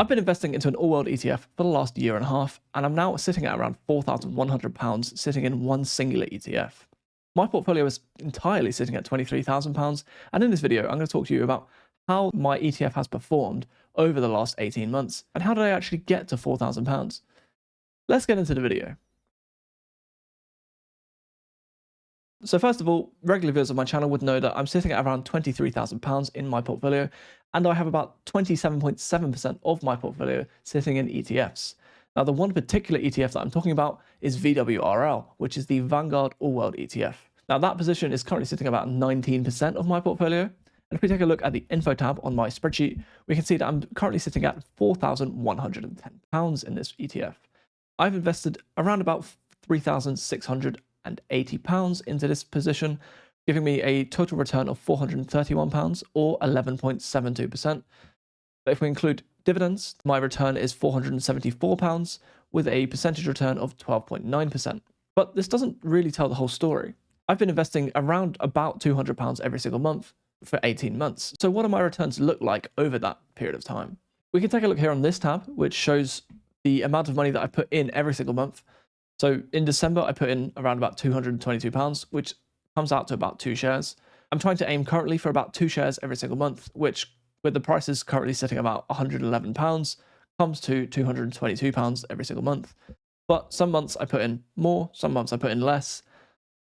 I've been investing into an all-world ETF for the last year and a half, and I'm now sitting at around £4,100 sitting in one singular ETF. My portfolio is entirely sitting at £23,000, and in this video, I'm going to talk to you about how my ETF has performed over the last 18 months, and how did I actually get to £4,000. Let's get into the video. So first of all, regular viewers of my channel would know that I'm sitting at around £23,000 in my portfolio, and I have about 27.7% of my portfolio sitting in ETFs. Now, the one particular ETF that I'm talking about is VWRL, which is the Vanguard All World ETF. Now, that position is currently sitting about 19% of my portfolio. And if we take a look at the info tab on my spreadsheet, we can see that I'm currently sitting at £4,110 in this ETF. I've invested around about £3,680 into this position, giving me a total return of £431 or 11.72%. But if we include dividends, my return is £474 with a percentage return of 12.9%. But this doesn't really tell the whole story. I've been investing around about £200 every single month for 18 months. So what do my returns look like over that period of time? We can take a look here on this tab, which shows the amount of money that I put in every single month. So in December, I put in around about £222, which comes out to about 2 shares. I'm trying to aim currently for about 2 shares every single month, which with the prices currently sitting about £111, comes to £222 every single month. But some months I put in more, some months I put in less.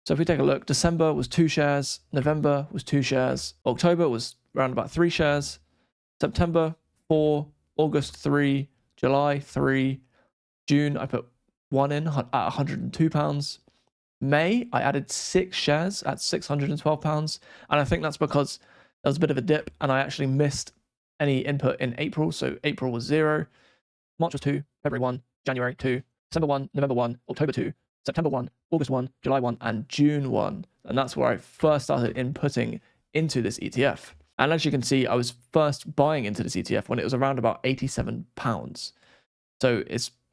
So if we take a look, December was 2 shares, November was 2 shares, October was around about 3 shares, September 4, August 3, July 3, June I put 1 in at £102. May, I added 6 shares at £612, and I think that's because there was a bit of a dip and I actually missed any input in April. So April was 0, March was 2, February 1, January 2, December 1, November 1, October 2, September 1, August 1, July 1, and June 1. And that's where I first started inputting into this ETF. And as you can see, I was first buying into this ETF when it was around about £87. So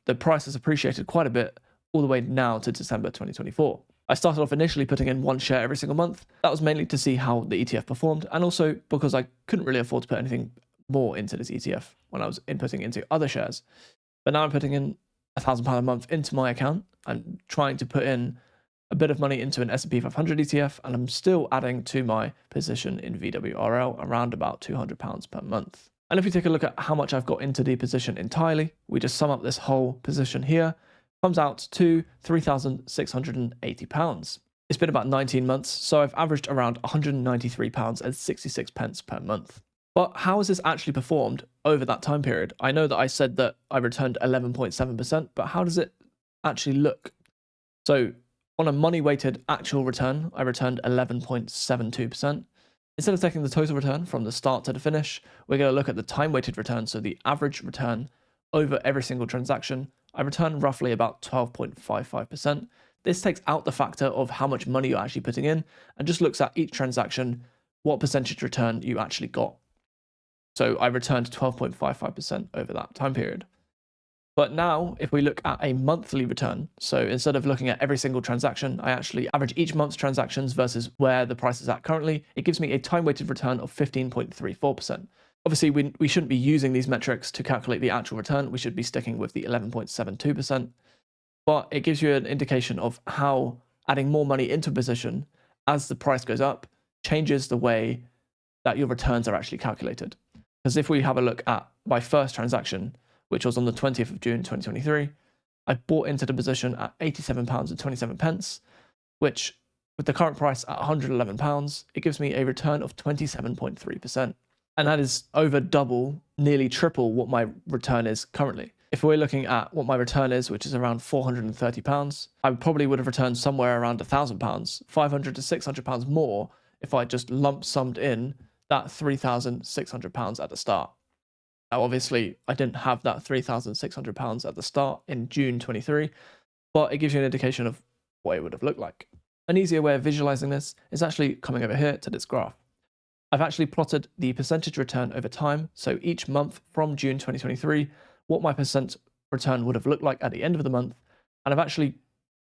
the price has appreciated quite a bit all the way now to December 2024. I started off initially putting in 1 share every single month. That was mainly to see how the ETF performed, and also because I couldn't really afford to put anything more into this ETF when I was inputting into other shares. But now I'm putting in £1,000 a month into my account. I'm trying to put in a bit of money into an S&P 500 ETF, and I'm still adding to my position in VWRL around about £200 per month. And if we take a look at how much I've got into the position entirely, we just sum up this whole position here, comes out to £3,680. It's been about 19 months, so I've averaged around £193.66 per month. But how has this actually performed over that time period? I know that I said that I returned 11.7%, but how does it actually look? So on a money-weighted actual return, I returned 11.72%. Instead of taking the total return from the start to the finish, we're going to look at the time-weighted return, so the average return over every single transaction. I returned roughly about 12.55%. This takes out the factor of how much money you're actually putting in and just looks at each transaction, what percentage return you actually got. So I returned 12.55% over that time period. But now, if we look at a monthly return, so instead of looking at every single transaction, I actually average each month's transactions versus where the price is at currently. It gives me a time-weighted return of 15.34%. Obviously, we shouldn't be using these metrics to calculate the actual return. We should be sticking with the 11.72%. But it gives you an indication of how adding more money into a position as the price goes up changes the way that your returns are actually calculated. Because if we have a look at my first transaction, which was on the 20th of June 2023, I bought into the position at £87.27, which with the current price at £111, it gives me a return of 27.3%. And that is over double, nearly triple what my return is currently. If we're looking at what my return is, which is around £430, I probably would have returned somewhere around £1,000, £500 to £600 more if I just lump summed in that £3,600 at the start. Now, obviously, I didn't have that £3,600 at the start in June 23, but it gives you an indication of what it would have looked like. An easier way of visualizing this is actually coming over here to this graph. I've actually plotted the percentage return over time, so each month from June 2023, what my percent return would have looked like at the end of the month, and I've actually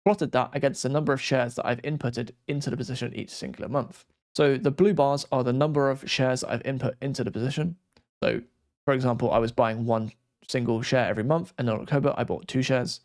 plotted that against the number of shares that I've inputted into the position each singular month. So the blue bars are the number of shares that I've input into the position. So For example, I was buying one single share every month, and in October, I bought 2 shares.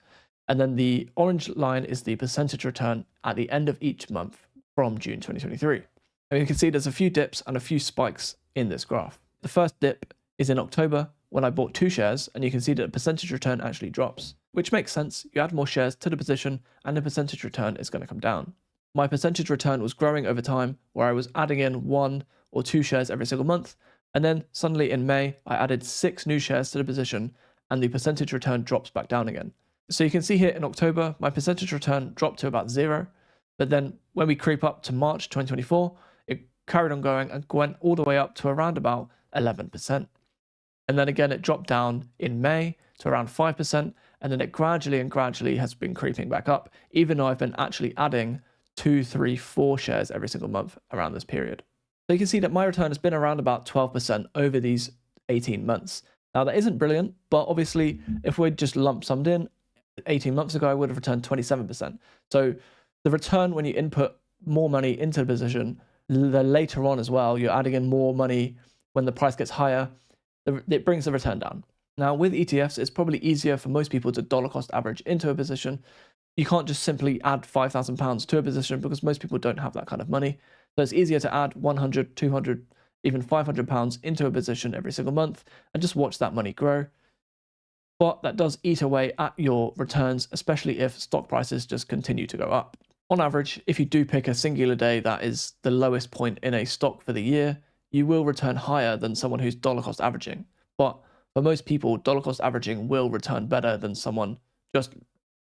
And then the orange line is the percentage return at the end of each month from June 2023. And you can see there's a few dips and a few spikes in this graph. The first dip is in October when I bought 2 shares, and you can see that the percentage return actually drops, which makes sense. You add more shares to the position and the percentage return is going to come down. My percentage return was growing over time, where I was adding in 1 or 2 shares every single month, and then suddenly in May, I added 6 new shares to the position and the percentage return drops back down again. So you can see here in October, my percentage return dropped to about 0, but then when we creep up to March 2024, it carried on going and went all the way up to around about 11%. And then again, it dropped down in May to around 5%, and then it gradually has been creeping back up, even though I've been actually adding 2, 3, 4 shares every single month around this period. So you can see that my return has been around about 12% over these 18 months. Now that isn't brilliant, but obviously if we'd just lump summed in, 18 months ago, I would have returned 27%. So the return when you input more money into the position, the later on as well, you're adding in more money when the price gets higher, it brings the return down. Now with ETFs, it's probably easier for most people to dollar cost average into a position. You can't just simply add £5,000 to a position because most people don't have that kind of money. So it's easier to add 100, 200, even £500 into a position every single month and just watch that money grow. But that does eat away at your returns, especially if stock prices just continue to go up. On average, if you do pick a singular day that is the lowest point in a stock for the year, you will return higher than someone who's dollar cost averaging. But for most people, dollar cost averaging will return better than someone just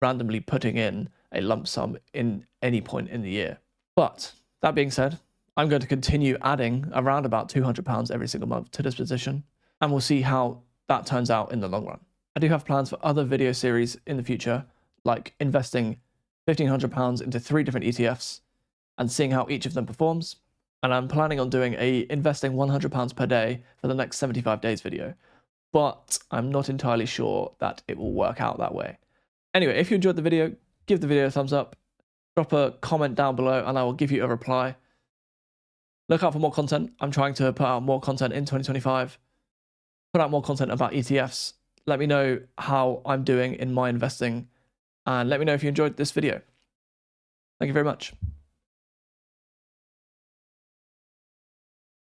randomly putting in a lump sum in any point in the year. But that being said, I'm going to continue adding around about £200 every single month to this position, and we'll see how that turns out in the long run. I do have plans for other video series in the future, like investing £1,500 into 3 different ETFs and seeing how each of them performs. And I'm planning on doing a investing £100 per day for the next 75 days video, but I'm not entirely sure that it will work out that way. Anyway, if you enjoyed the video, give the video a thumbs up, drop a comment down below and I will give you a reply. Look out for more content. I'm trying to put out more content in 2025, put out more content about ETFs. Let me know how I'm doing in my investing and let me know if you enjoyed this video. Thank you very much.